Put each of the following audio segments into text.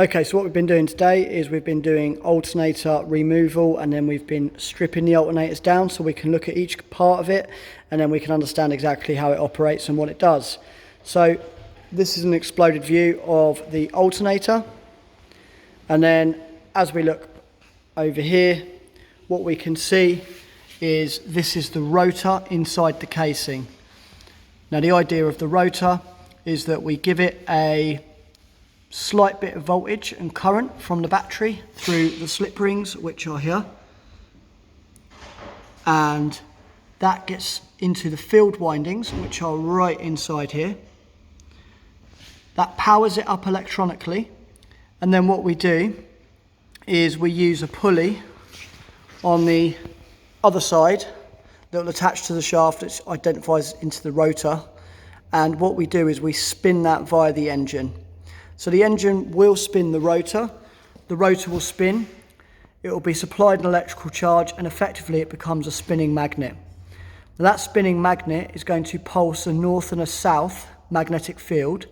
Okay, so what we've been doing today is we've been doing alternator removal, and then we've been stripping the alternators down so we can look at each part of it and then we can understand exactly how it operates and what it does. So this is an exploded view of the alternator, and then as we look over here, what we can see is this is the rotor inside the casing. Now the idea of the rotor is that we give it a slight bit of voltage and current from the battery through the slip rings, which are here, and that gets into the field windings, which are right inside here. That powers it up electronically, and then what we do is we use a pulley on the other side that will attach to the shaft that identifies into the rotor, and what we do is we spin that via the engine. So the engine will spin the rotor will spin, it will be supplied an electrical charge, and effectively it becomes a spinning magnet. Now that spinning magnet is going to pulse a north and a south magnetic field,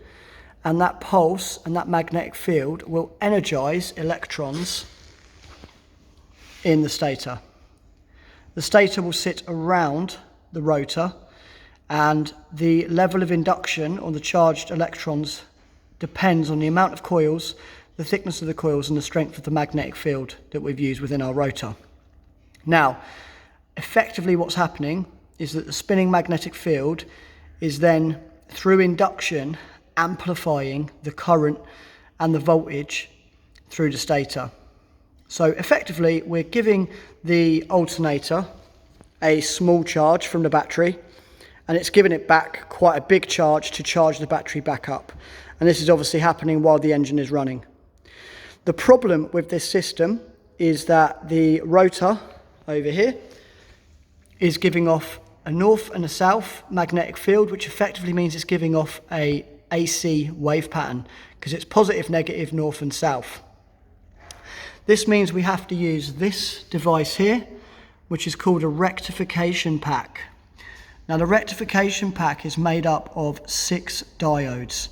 and that pulse and that magnetic field will energize electrons in the stator. The stator will sit around the rotor, and the level of induction on the charged electrons depends on the amount of coils, the thickness of the coils, and the strength of the magnetic field that we've used within our rotor. Now, effectively what's happening is that the spinning magnetic field is then, through induction, amplifying the current and the voltage through the stator. So effectively, we're giving the alternator a small charge from the battery, and it's giving it back quite a big charge to charge the battery back up. And this is obviously happening while the engine is running. The problem with this system is that the rotor over here is giving off a north and a south magnetic field, which effectively means it's giving off a AC wave pattern because it's positive, negative, north and south. This means we have to use this device here, which is called a rectification pack. Now the rectification pack is made up of 6 diodes.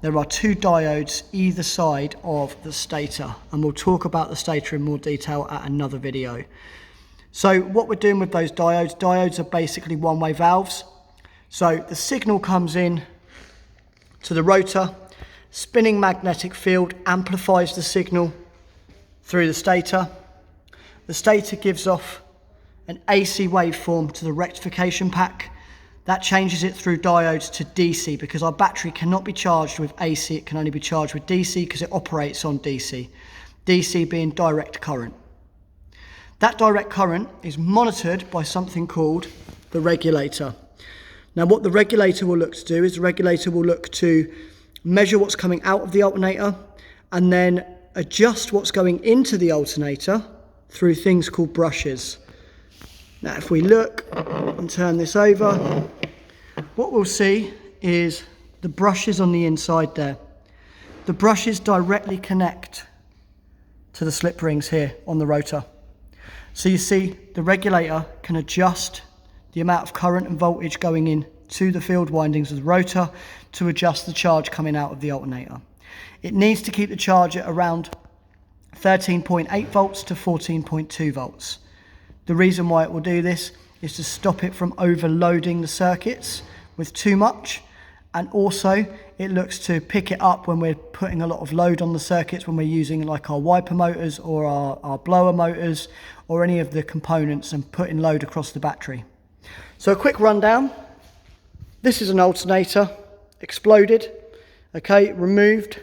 There are 2 diodes either side of the stator, and we'll talk about the stator in more detail at another video. So what we're doing with those diodes are basically one-way valves. So the signal comes in to the rotor, spinning magnetic field amplifies the signal through the stator. The stator gives off an AC waveform to the rectification pack. That changes it through diodes to DC, because our battery cannot be charged with AC, it can only be charged with DC because it operates on DC. DC being direct current. That direct current is monitored by something called the regulator. Now what the regulator will look to do is the regulator will look to measure what's coming out of the alternator and then adjust what's going into the alternator through things called brushes. Now if we look and turn this over, what we'll see is the brushes on the inside there. The brushes directly connect to the slip rings here on the rotor. So you see the regulator can adjust the amount of current and voltage going in to the field windings of the rotor to adjust the charge coming out of the alternator. It needs to keep the charge at around 13.8 volts to 14.2 volts. The reason why it will do this is to stop it from overloading the circuits with too much, and also it looks to pick it up when we're putting a lot of load on the circuits, when we're using like our wiper motors or our blower motors or any of the components and putting load across the battery. So a quick rundown. This is an alternator, exploded, okay, removed.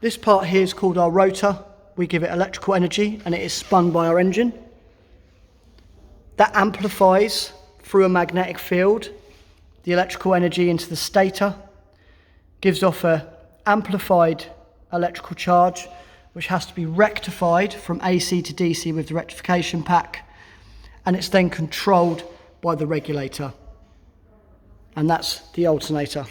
This part here is called our rotor. We give it electrical energy and it is spun by our engine. That amplifies through a magnetic field the electrical energy into the stator, gives off an amplified electrical charge, which has to be rectified from AC to DC with the rectification pack, and it's then controlled by the regulator. And that's the alternator.